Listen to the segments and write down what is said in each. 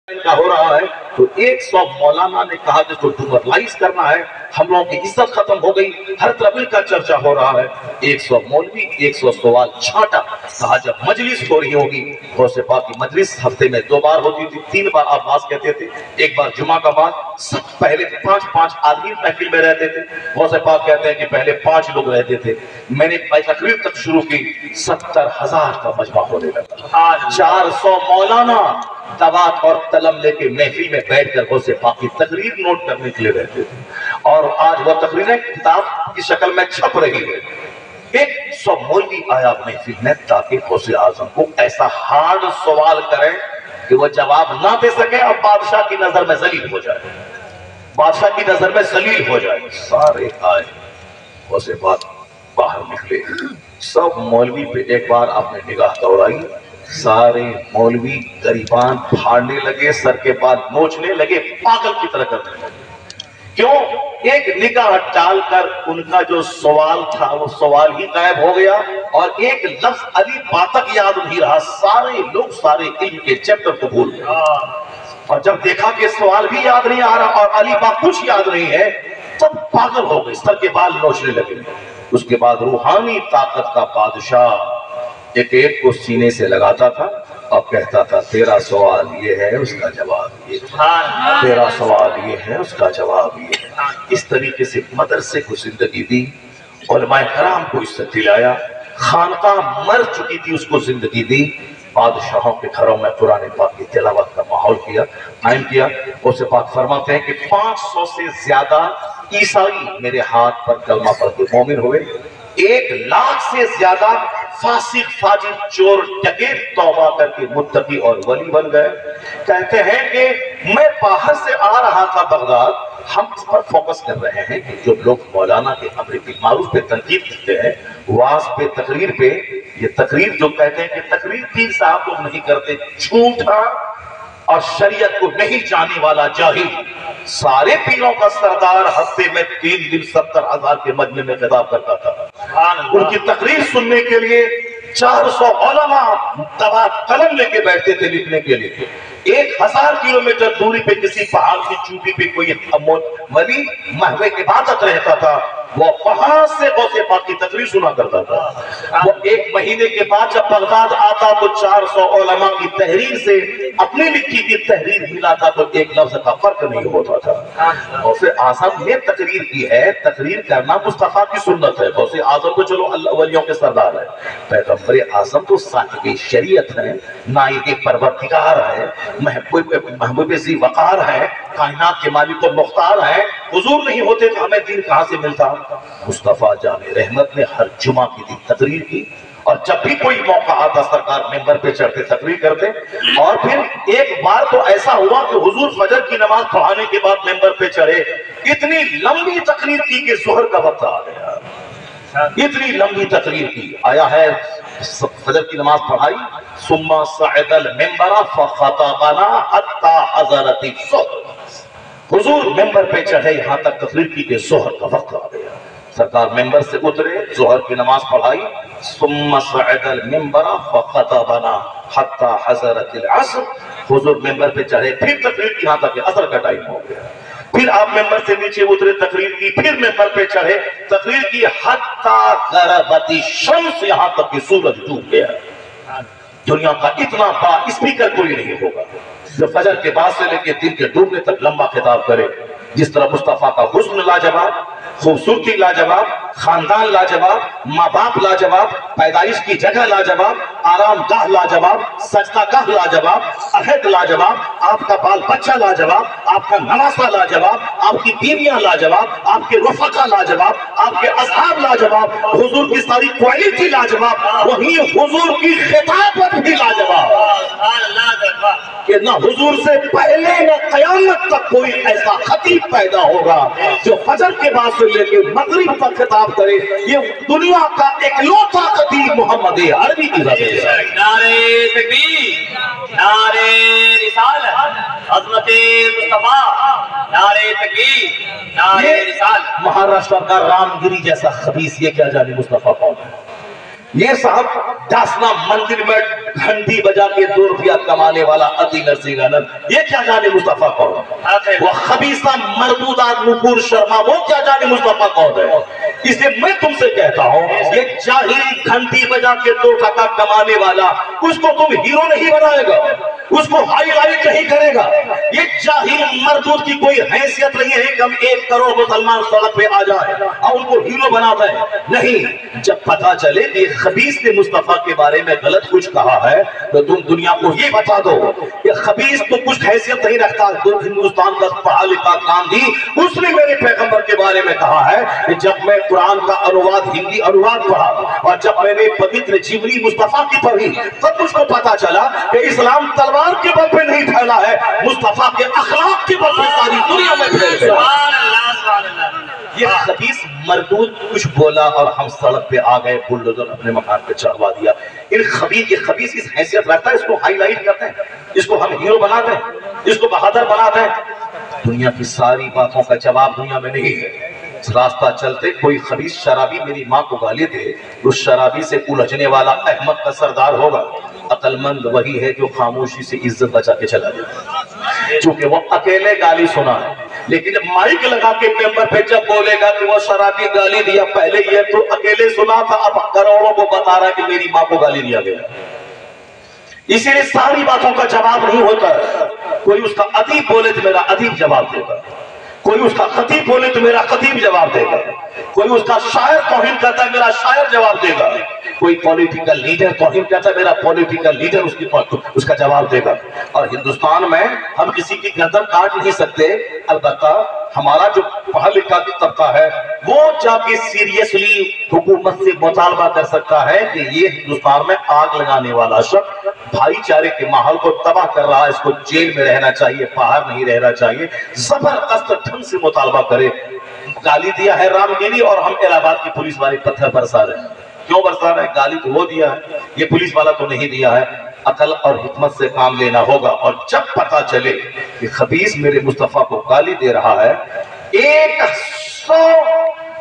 کا ہو رہا ہے تو 100 مولانا نے کہا کہ تو ڈیمورلائز کرنا ہے، ہم لوگوں کی عزت ختم ہو گئی، ہر طرف ان کا چرچا ہو رہا ہے۔ 100 مولوی 100 سوال چھانٹا، کہا جب مجلس ہو رہی ہوگی، غوث پاک کی مجلس ہفتے میں 2 بار ہوتی تھی، 3 بار عباس کہتے تھے، ایک بار جمعہ کا بعد، سب پہلے 5 آدمی محفل میں رہتے تھے۔ غوث پاک کہتے ہیں کہ پہلے 5 لوگ رہتے تھے، میں نے تقریر تک شروع کی 70,000 کا مجمع ہونے لگا، 400 مولانا دوات اور قلم لے کے محفل میں بیٹھ کر غوث پاک کی تقریر نوٹ کرنے کے لیے رہتے تھے، اور آج وہ تقریریں کتاب کی شکل میں چھپ رہی ہے۔ 100 مولوی آیا محفل میں تاکہ غوث اعظم کو ایسا ہارڈ سوال کریں کہ وہ جواب نہ دے سکے اور بادشاہ کی نظر میں ذلیل ہو جائے، بادشاہ کی نظر میں ذلیل ہو جائے۔ سارے آئے، غوث پاک باہر نکلے، سب مولوی پہ ایک بار آپ نے نگاہ دوڑائی، سارے مولوی گریبان پھاڑنے لگے، سر کے بال نوچنے لگے، پاگل کی طرح کرنے لگے۔ کیوں؟ ایک نگاہ ڈال کر ان کا جو سوال تھا وہ سوال ہی غائب ہو گیا، اور ایک لفظ علی با تک یاد نہیں رہا۔ سارے لوگ سارے علم کے چیپٹر کو بھول گئے، اور جب دیکھا کہ سوال بھی یاد نہیں آ رہا اور علی با کچھ یاد نہیں ہے، تب پاگل ہو گئے، سر کے بال نوچنے لگے۔ اس کے بعد روحانی طاقت کا بادشاہ ایک کو سینے سے لگاتا تھا اور کہتا تھا تیرا سوال یہ ہے، اس کا جواب یہ ہے، تیرا سوال یہ ہے، اس کا جواب یہ ہے۔ اس طریقے سے مدرسے کو زندگی دی، علماء کرام کو اس سے دلایا، خانقاہ مر چکی تھی اس کو زندگی دی، بادشاہوں کے گھروں میں قرآن پاک کی تلاوت کا ماحول قائم کیا۔ غوث پاک فرماتے ہیں کہ 500 سے زیادہ عیسائی میرے ہاتھ پر کلمہ پڑھ کے مومن ہوئے، 1,00,000 سے زیادہ فاسق فاجر چور ڈکیت توبہ کر کے متقی اور ولی بن گئے۔ کہتے ہیں کہ میں باہر سے آ رہا تھا بغداد، ہم اس پر فوکس کر رہے ہیں کہ جو لوگ مولانا کے امر بالمعروف پہ تنقید کرتے ہیں، واعظ پہ، تقریر پہ، یہ تقریر جو کہتے ہیں کہ تقریر پیر صاحب لوگ نہیں کرتے، جھوٹا اور شریعت کو نہیں جانے والا جاہل۔ سارے پیروں کا سردار ہفتے میں 3 دن 70,000 کے مجمع میں خطاب کرتا تھا۔ ان کی تقریر سننے کے لیے 400 علماء دوات قلم لے کے بیٹھتے تھے لکھنے کے لیے۔ 1000 کلومیٹر دوری پہ کسی پہاڑ کی چوٹی پہ کوئی ولی محو عبادت رہتا تھا، وہ وہاں سے غوث پاک کی تقریر سنا کرتا تھا۔ وہ 1 مہینے کے بعد جب بغداد آتا تو 400 علماء کی تحریر سے اپنی لکھی کی تحریر ملاتا تو 1 لفظ کا فرق نہیں ہوتا تھا۔ غوث اعظم نے تقریر کی ہے، تقریر کرنا مصطفیٰ کی سنت ہے۔ غوث اعظم تو چلو اللہ ولیوں کے سردار ہے، پیغمبر اعظم تو صاحب شریعت ہے، نائب پروردگار ہے، محبوب ذی وقار ہے، کائنات کے مالک و مختار ہے۔ حضور نہیں ہوتے تو ہمیں دین کہاں سے ملتا؟ مصطفیٰ جان رحمت نے ہر جمعہ کی دن تقریر کی، اور جب بھی کوئی موقع آتا سرکار ممبر پہ چڑھتے تقریر کرتے۔ اور پھر ایک بار تو ایسا ہوا کہ حضور فجر کی نماز پڑھانے کے بعد ممبر پہ چڑھے، اتنی لمبی تقریر کی کہ ظہر کا وقت آ گیا، اتنی لمبی تقریر کی۔ آیا ہے فجر کی نماز پڑھائی، ثم صعد المنبر فخطبنا حتى حضرت الظہر، حضور ممبر پہ چڑھے یہاں تک تقریر کی کہ ظہر کا وقت آ گیا۔ سرکار ممبر سے اترے، ظہر کی نماز پڑھائی، ثم صعد المنبر فخطبنا حتى حضرت العصر، حضور ممبر پہ چڑھے پھر تقریر کی یہاں تک کہ عصر کا ٹائم ہو گیا۔ پھر آپ ممبر سے نیچے اترے، تقریر کی، پھر ممبر پہ چڑھے، تقریر کی، حتی غربت الشمس، یہاں تک کہ سورج ڈوب گیا۔ دنیا کا اتنا بڑا اسپیکر کوئی نہیں ہوگا جو فجر کے بعد سے لے کے دن کے ڈوبنے تک لمبا خطاب کرے۔ جس طرح مصطفیٰ کا حسن لاجواب، خوبصورتی لاجواب، خاندان لاجواب، ماں باپ لاجواب، پیدائش کی جگہ لاجواب، آرام گاہ لاجواب، سجدہ گاہ لاجواب، عہد لاجواب، آپ کا بال بچہ لاجواب، آپ کا نواسہ لاجواب، آپ کی بیویاں لاجواب، آپ کے رفقا لاجواب، آپ کے اصحاب لاجواب، حضور کی ساری کوالٹی لاجواب، وہیں حضور کی خطابت بھی لاجواب، کہ نہ حضور سے پہلے نہ قیامت تک کوئی ایسا خطیب پیدا ہوگا جو فجر کے بعد سے لے کے مغرب تک خطاب کرے۔ یہ دنیا کا اکلوتا خطیب محمد عربی کی ذات ہے۔ نعرہ تکبیر، نعرہ رسالت، عظمت مصطفیٰ، نعرہ تکبیر، نعرہ رسالت۔ مہاراشٹر کا رام گری جیسا خبیث یہ کیا جانے مصطفیٰ کون ہے؟ یہ صاحب داسنا مندر میں گھنٹی بجا کے 2 روپیہ کمانے والا عطی نرسنگ آنند، یہ کیا جانے مصطفیٰ کون ہے؟ وہ خبیثہ مردودہ نپور شرما، وہ کیا جانے مصطفیٰ کون ہے؟ اسے میں تم سے کہتا ہوں، یہ جاہل گھنٹی بجا کے 2 ٹکا کمانے والا، اس کو تم ہیرو نہیں بنائے گا، اس کو ہائی لائٹ نہیں کرے گا۔ یہ جاہل مردود کی کوئی حیثیت نہیں ہے کہ ہم 1 کروڑ مسلمان سڑک پہ آ جائیں اور ان کو ہیرو بناتا ہے، نہیں۔ جب پتا چلے کہ خبیث نے مصطفیٰ کے بارے میں غلط کچھ کہا ہے تو تم دنیا کو یہ بتا دو کہ خبیث تو کچھ حیثیت نہیں رکھتا، تو ہندوستان کا پڑھا لکھا گاندھی، اس نے میرے پیغمبر کے بارے میں کہا ہے کہ جب میں قرآن کا انواد ہندی انواد پڑھا اور جب میں نے پوتر جیونی مصطفیٰ کی پڑھی تب مجھ کو پتا چلا کہ اسلام تلوار کے بل پہ نہیں پھیلا ہے، مصطفیٰ کے اخلاق کے بل پہ ساری دنیا میں پھیل گیا۔ یہ خبیث مردود کچھ بولا اور ہم سڑک پہ آ گئے، بلڈوزر اپنے مکان پہ چڑھوا دیا۔ یہ خبیث اس حیثیت رکھتا ہے، اس کو ہائی لائٹ کرتے ہیں، اس کو ہم ہیرو بناتے ہیں، اس کو بہادر بناتے ہیں۔ دنیا کی ساری باتوں کا جواب دنیا میں نہیں ہے۔ راستہ چلتے کوئی خبیث شرابی میری ماں کو گالی دے، اس شرابی سے الجھنے والا احمد کا سردار ہوگا۔ عقل مند وہی ہے جو خاموشی سے عزت بچا کے چلا جائے، چونکہ وہ اکیلے گالی سنا ہے، لیکن جب مائک لگا کے ممبر پہ جب بولے گا کہ وہ شرابی گالی دیا، پہلے یہ تو اکیلے سنا تھا، اب کروڑوں کو بتا رہا ہے کہ میری ماں کو گالی دیا گیا۔ اسی لیے ساری باتوں کا جواب نہیں ہوتا۔ کوئی اس کا ادیب بولے تو میرا ادیب جواب دے گا، کوئی اس کا خطیب بولے تو میرا خطیب جواب دے گا، کوئی اس کا شاعر توہین کرتا ہے میرا شاعر جواب دے گا، کوئی پولیٹیکل لیڈر توہین کرتا ہے میرا پولیٹیکل لیڈر اس کا جواب دے گا۔ اور ہندوستان میں ہم کسی کی گردن کاٹ نہیں سکتے، البتہ ہمارا جو پڑھا لکھا طبقہ ہے وہ جا کے سیریسلی حکومت سے مطالبہ کر سکتا ہے کہ یہ ہندوستان میں آگ لگانے والا شخص بھائی چارے کے ماحول کو تباہ کر رہا ہے، اس کو جیل میں رہنا چاہیے، باہر نہیں رہنا چاہیے، زبردست ڈھنگ سے مطالبہ کرے۔ گالی دیا ہے رام گیری اور ہم الہ آباد کی پولیس والے پتھر برسا رہے ہیں، کیوں برسا رہے ہیں؟ گالی تو وہ دیا ہے، یہ پولیس والا تو نہیں دیا ہے۔ عقل اور حکمت سے کام لینا ہوگا، اور جب پتا چلے کہ خبیث میرے مصطفیٰ کو گالی دے رہا ہے، 100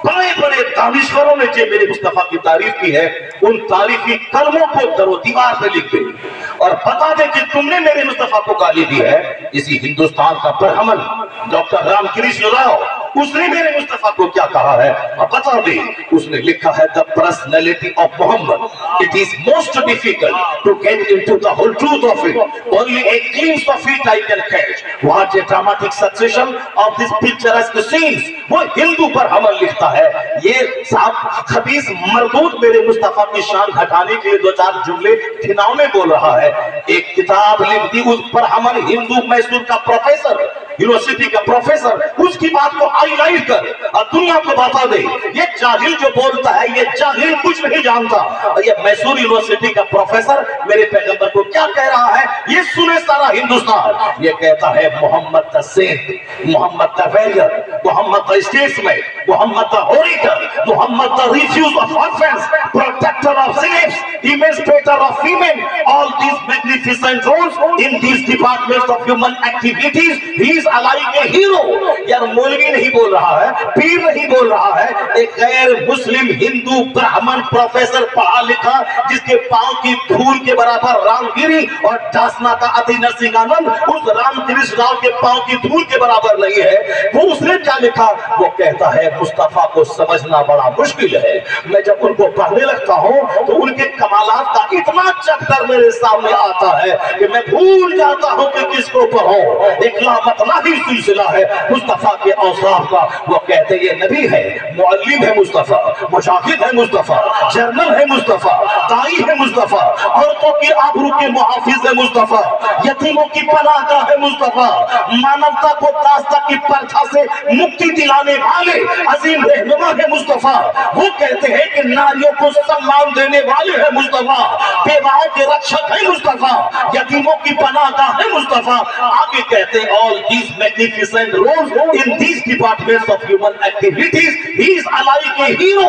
بڑے بڑے دانشوروں نے جو میرے مصطفیٰ کی تعریف کی ہے، ان تعریفی کلموں کو در و دیوار پہ لکھ دے اور بتا دے کہ تم نے میرے مصطفیٰ کو گالی دی ہے۔ اسی ہندوستان کا برہمن ڈاکٹر رام کرشن راؤ، اس نے میرے مصطفیٰ کو کیا کہا ہے اور بتا دے، اس نے لکھا ہے the personality of Muhammad, it is most difficult to get into the whole truth of it, only a glimpse of it I can catch, what a dramatic succession of this picturesque scenes۔ وہ ہندو برہمن لکھتا ہے، یہ صاحب خبیث مردود میرے مصطفیٰ کی شان گھٹانے کے لیے 2-4 جملے ٹھناؤ میں بول رہا ہے۔ ایک کتاب لکھ دی اس برہمن ہندو میسور کا پروفیسر، یونیورسٹی کا پروفیسر، اس کی بات کو ہائی لائٹ کر اور دنیا کو بتا دے یہ جاہل جو بولتا ہے، یہ جاہل کچھ نہیں جانتا۔ اور یہ میسور یونیورسٹی کا پروفیسر میرے پیغمبر کو کیا کہہ رہا ہے، یہ سنے سارا ہندوستان۔ یہ کہتا ہے Muhammad the saint, Muhammad the warrior, Muhammad the statesman, Muhammad the orator, Muhammad the refuge of orphans, protector of slaves, emancipator of women, all these magnificent roles in these departments of human activities, he is like a hero۔ یار مولوی نہیں بول رہا ہے، پیر نہیں بول رہا ہے، ایک غیر مسلم ہندو برہمن پروفیسر پڑھا لکھا جس کے پاؤں کی دھول کے برابر رام گیری اور داسنا کا عطی نرسنگ آنند اس رام کرشن راؤ کے پاؤں کی دھول کے برابر نہیں ہے۔ وہ اس نے کیا لکھا؟ وہ کہتا ہے مصطفیٰ کو سمجھنا بڑا مشکل ہے، میں جب ان کو پڑھنے لگتا ہوں تو ان کے کمالات کا اتنا چکر میرے سامنے آتا ہے کہ میں بھول جاتا ہوں کہ کس کو پڑھوں۔ ایک لامتناہی سلسلہ ہے مصطفیٰ کے اوصاف کا۔ وہ کہتے یہ نبی ہے، معلم ہے مصطفیٰ، مجاہد ہے مصطفیٰ، جرنل ہے مصطفیٰ، دائی ہے مصطفیٰ، عورتوں کی آبرو کے محافظ ہے مصطفیٰ، یتیموں کی پناہ گاہ ہے مصطفیٰ، مانوتا کو داستہ کی پرچھا سے مکتی دلانے والے عظیم رہنما ہے مصطفیٰ۔ وہ کہتے ہیں کہ ناریوں کو سمان دینے والے ہیں مصطفیٰ، بیواؤں کے رکشک ہے مصطفیٰ، یتیموں کی پناہ گاہ ہے مصطفیٰ۔ آگے کہتے ہیں all these his magnificent roles in these departments of human activities. He is like a hero.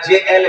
JL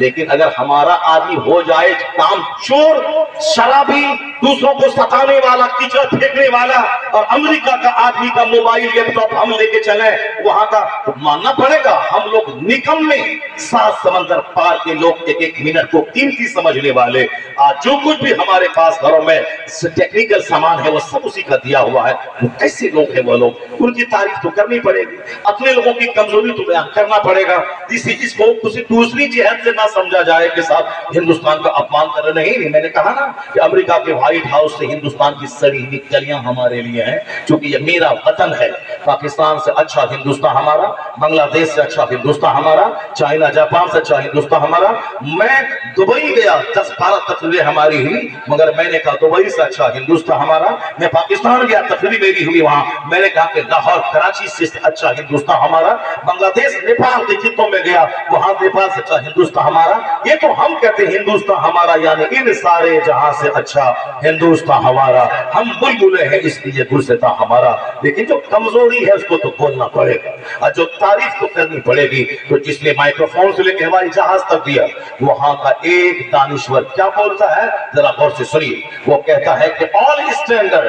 لیکن اگر ہمارا آدمی ہو جائے کام چور، شرابی، دوسروں کو ستانے والا، کیچڑ پھینکنے والا، اور امریکہ کا آدمی کا موبائل لیپ ٹاپ ہم لے کے چلیں وہاں کا، تو ماننا پڑے گا ہم لوگ نکمے، 7 سمندر پار کے لوگ ایک ایک منٹ کو قیمتی سمجھنے والے۔ آج جو کچھ بھی ہمارے پاس گھروں میں ٹیکنیکل سامان ہے وہ سب اسی کا دیا ہوا ہے۔ وہ کیسے لوگ ہیں وہ لوگ، ان کی تعریف تو کرنی پڑے گی، اپنے لوگوں کی کمزوری تو بیان کرنا پڑے گا، اس کو کسی دوسری جہت سے نہ سمجھا جائے کہ صاحب ہندوستان کا اپمان کر رہے نہیں۔ میں نے کہا نا کہ امریکہ کے وائٹ ہاؤس سے ہندوستان کی سڑی ہوئی گلیاں ہمارے لیے ہیں، چونکہ یہ میرا وطن ہے۔ پاکستان سے اچھا ہندوستان ہمارا، بنگلہ دیش سے اچھا ہندوستان ہمارا، چائنا جاپان سے اچھا ہندوستان ہمارا۔ میں دبئی گیا، 10-12 تقریریں ہماری ہوئی، مگر میں نے کہا دبئی سے اچھا ہندوستان ہمارا۔ میں پاکستان گیا، تقریر میری ہوئی وہاں، میں نے کہا کہ لاہور کراچی سے اچھا ہندوستان ہمارا۔ بنگلہ دیش نیپال کے خطوں میں گیا، وہاں نیپال سے اچھا ہندوستان ہمارا۔ یہ تو ہم کہتے ہیں ہندوستان ہمارا، یعنی ان سارے جہاں سے اچھا ہندوستان ہمارا۔ ہم بلبلے ہیں اس لیے گلستان ہمارا، لیکن جو کمزوری ہے اس کو تو بولنا پڑے گا، اور جو تعریف تو کرنی پڑے گی۔ تو جس نے مائکرو فون سے لے کے ہوائی جہاز تک دیا، وہاں کا ایک دانشور کیا بولتا ہے ذرا غور سے سنیے۔ وہ کہتا ہے کہ all standard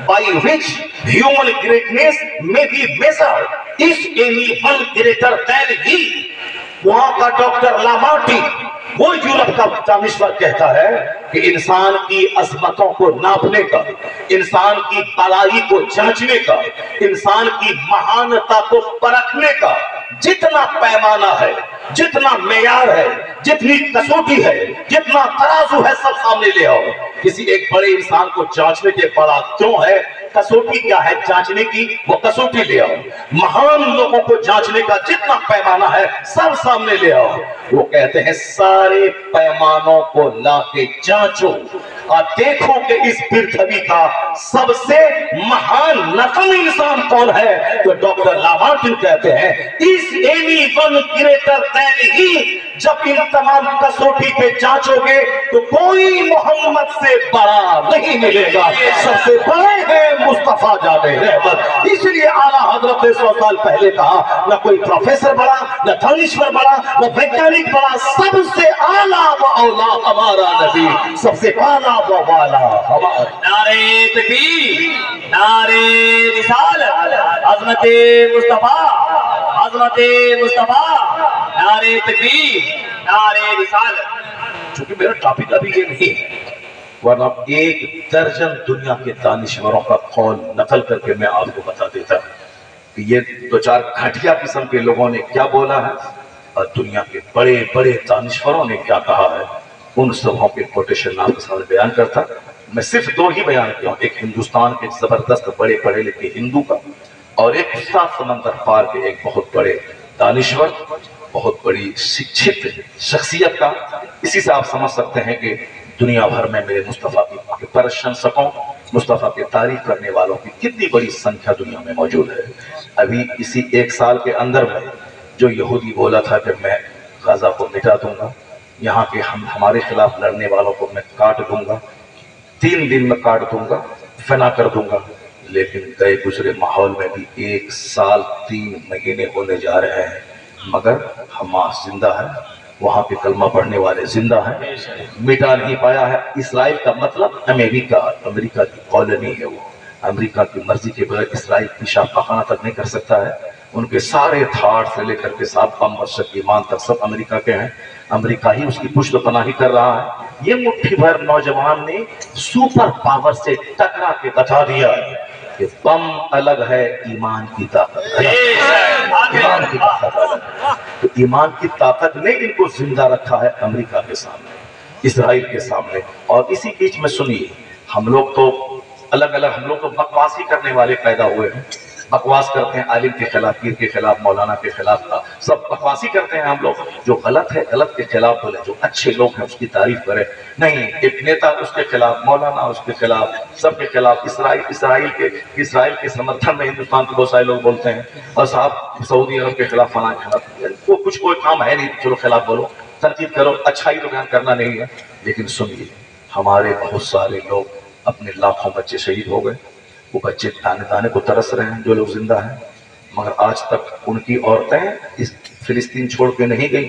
by which human greatness may be measured is anyone greater than he۔ وہاں کا ڈاکٹر لامارٹی، وہ یورپ کا دانشور کہتا ہے کہ انسان کی عظمتوں کو ناپنے کا، انسان کی بڑائی کو جانچنے کا، انسان کی مہانتا کو پرکھنے کا جتنا پیمانہ ہے، جتنا معیار ہے، جتنی کسوٹی ہے، جتنا ترازو ہے، سب سامنے لے آؤ۔ کسی ایک بڑے انسان کو جانچنے کے بڑا کیوں ہے، کسوٹی کیا ہے جانچنے کی، وہ کسوٹی لے آؤ۔ مہان لوگوں کو جانچنے کا جتنا پیمانہ ہے سب سامنے لے آؤ۔ وہ کہتے ہیں سارے پیمانوں کو لا کے جانچو اور دیکھو کہ اس پرتھوی کا سب سے مہان نسل انسان کون ہے۔ تو ڈاکٹر لامارٹن کہتے ہیں is anyone greater than he۔ جب ان تمام کسوٹی پہ جانچو گے تو کوئی محمد سے بڑا نہیں ملے گا، سب سے بڑے ہیں مصطفیٰ جان رحمت۔ اس لیے اعلیٰ حضرت نے 100 سال پہلے کہا نہ کوئی پروفیسر بڑا، نہ دانشور بڑا، نہ ویگیانک بڑا، سب سے اعلیٰ و اولا ہمارا نبی، سب سے اعلیٰ و والا ہمارا۔ نعرہ تکبیر، نعرہ رسالت، عظمت مصطفیٰ، عظمت مصطفیٰ، نعرہ تکبیر، نعرہ رسالت۔ چونکہ میرا ٹاپک ابھی یہ نہیں ہے، ورنہ 1 درجن دنیا کے دانشوروں کا قول نقل کر کے میں آپ کو بتا دیتا ہوں کہ یہ 2-4 گھٹیا قسم کے لوگوں نے کیا بولا ہے اور دنیا کے بڑے بڑے دانشوروں نے کیا کہا ہے۔ ان سبوں کے کوٹیشن آپ کے سامنے بیان کرتا، میں صرف 2 ہی بیان کیا ہوں، ایک ہندوستان کے زبردست بڑے پڑھے لکھے ہندو کا، اور ایک 7 سمندر پار کے ایک بہت بڑے دانشور، بہت بڑی شکشت شخصیت کا۔ اسی سے آپ سمجھ سکتے ہیں کہ دنیا بھر میں میرے مصطفیٰ کی پرشنسکوں، مصطفیٰ کی تعریف کرنے والوں کی کتنی بڑی سنکھیا دنیا میں موجود ہے۔ ابھی اسی 1 سال کے اندر میں جو یہودی بولا تھا کہ میں غزہ کو مٹا دوں گا، یہاں کے ہمارے خلاف لڑنے والوں کو میں کاٹ دوں گا، 3 دن میں کاٹ دوں گا، فنا کر دوں گا، لیکن گئے گزرے ماحول میں بھی 1 سال 3 مہینے ہونے جا رہے ہیں، مگر حماس زندہ ہے، وہاں کے کلمہ پڑھنے والے زندہ ہیں، مٹا نہیں پایا ہے۔ اسرائیل کا مطلب امریکہ کی کالونی ہے، وہ امریکہ کی مرضی کے بغیر اسرائیل پیشاب پخانہ تک نہیں کر سکتا ہے۔ ان کے سارے تھاٹ سے لے کر کے ساتھ بم اور شکیمان تک سب امریکہ کے ہیں، امریکہ ہی اس کی پشت پناہی کر رہا ہے۔ یہ مٹھی بھر نوجوان نے سپر پاور سے ٹکرا کے بتا دیا کہ بم الگ ہے، ایمان کی طاقت الگ ہے، ایمان کی طاقت الگ ہے۔ تو ایمان کی طاقت نے ان کو زندہ رکھا ہے امریکہ کے سامنے، اسرائیل کے سامنے۔ اور اسی بیچ میں سنیے، ہم لوگ تو الگ الگ، ہم لوگ تو بکواسی کرنے والے پیدا ہوئے ہیں، بکواس کرتے ہیں عالم کے خلاف، پیر کے خلاف، مولانا کے خلاف، سب بکواسی کرتے ہیں ہم لوگ۔ جو غلط ہے غلط کے خلاف بولے، جو اچھے لوگ ہیں اس کی تعریف کریں۔ نہیں، ایک نیتا اس کے خلاف، مولانا اس کے خلاف، سب کے خلاف، اسرائیل کے سمرتھن میں ہندوستان کے بہت سارے لوگ بولتے ہیں، اور صاحب سعودی عرب کے خلاف فلاں کے خلاف، وہ کچھ کوئی کام ہے نہیں، چلو خلاف بولو، تنقید کرو، اچھائی تو بیان کرنا نہیں ہے۔ لیکن سنیے، ہمارے بہت سارے لوگ، اپنے لاکھوں بچے شہید ہو گئے، وہ بچے دانے دانے کو ترس رہے ہیں جو لوگ زندہ ہیں، مگر آج تک ان کی عورتیں اس فلسطین چھوڑ کے نہیں گئیں،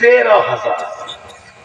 13,000,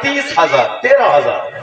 30,000, 13,000।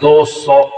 200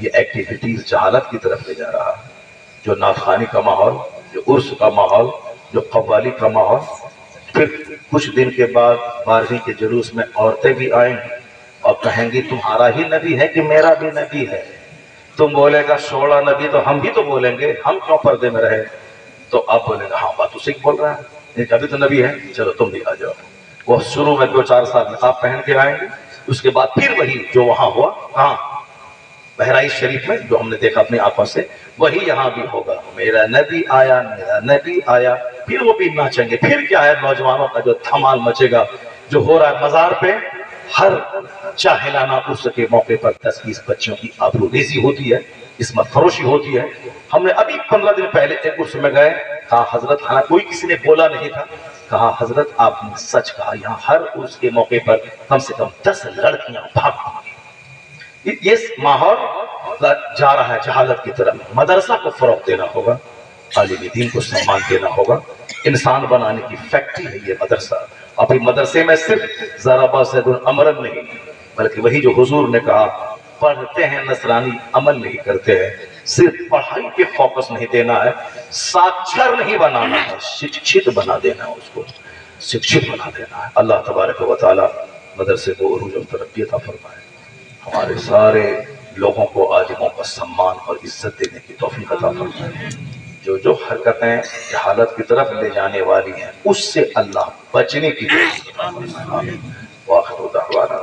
یہ ایکٹیویٹیز جہالت کی طرف لے جا رہا ہے. جو نافخانی کا ماحول، جو عرس کا ماحول، جو قوالی کا ماحول، پھر کچھ دن کے بعد 12ویں کے جلوس میں عورتیں بھی آئیں اور کہیں گی تمہارا ہی نبی ہے کہ میرا بھی نبی ہے. تم بولے گا شوڑا نبی تو ہم بھی تو بولیں گے، ہم کیوں پردے میں رہے؟ تو آپ بولیں گا ہاں بات اسی بول رہا ہے، ابھی تو نبی ہے، چلو تم بھی آ جاؤ. وہ شروع میں 2-4 سال نقاب پہن کے آئیں گے، اس کے بعد پھر وہی جو وہاں ہوا، کہاں بہرائچ شریف میں جو ہم نے دیکھا اپنی آنکھوں سے، وہی یہاں بھی ہوگا. میرا نبی آیا، میرا نبی آیا. پھر وہ بھی ناچیں گے. پھر کیا ہے، نوجوانوں کا جو دھمال مچے گا، جو ہو رہا ہے مزار پہ. ہر چاہلانہ عرس کے موقع پر 10-20 بچوں کی آبروریزی ہوتی ہے، عصمت فروشی ہوتی ہے. ہم نے ابھی 15 دن پہلے ایک عرس میں گئے، کہا حضرت، حالانکہ کوئی کسی نے بولا نہیں تھا، کہا حضرت آپ نے سچ کہا، یہاں ہر عرس کے موقع پر کم سے کم 10 لڑکیاں بھاگتی ہیں. یہ ماحول جا رہا ہے جہالت کی طرف. مدرسہ کو فروغ دینا ہوگا، عالم دین کو سامان دینا ہوگا. انسان بنانے کی فیکٹری ہے یہ مدرسہ. ابھی مدرسے میں صرف ضرب زید امرا نہیں، بلکہ وہی جو حضور نے کہا، پڑھتے ہیں نصرانی عمل نہیں کرتے ہیں. صرف پڑھائی پہ فوکس نہیں دینا ہے، ساکشر نہیں بنانا ہے، شکشت بنا دینا ہے، اس کو شکشت بنا دینا ہے. اللہ تبارک و تعالی مدرسے کو عروج و ترقی عطا فرمائے. ہمارے سارے لوگوں کو عالموں کا سمان اور عزت دینے کی توفیق عطا فرمائے. جو حرکتیں جہالت کی طرف لے جانے والی ہیں، اس سے اللہ بچنے کی توفیق عطا فرمائے. آمین. وآخر دعوانا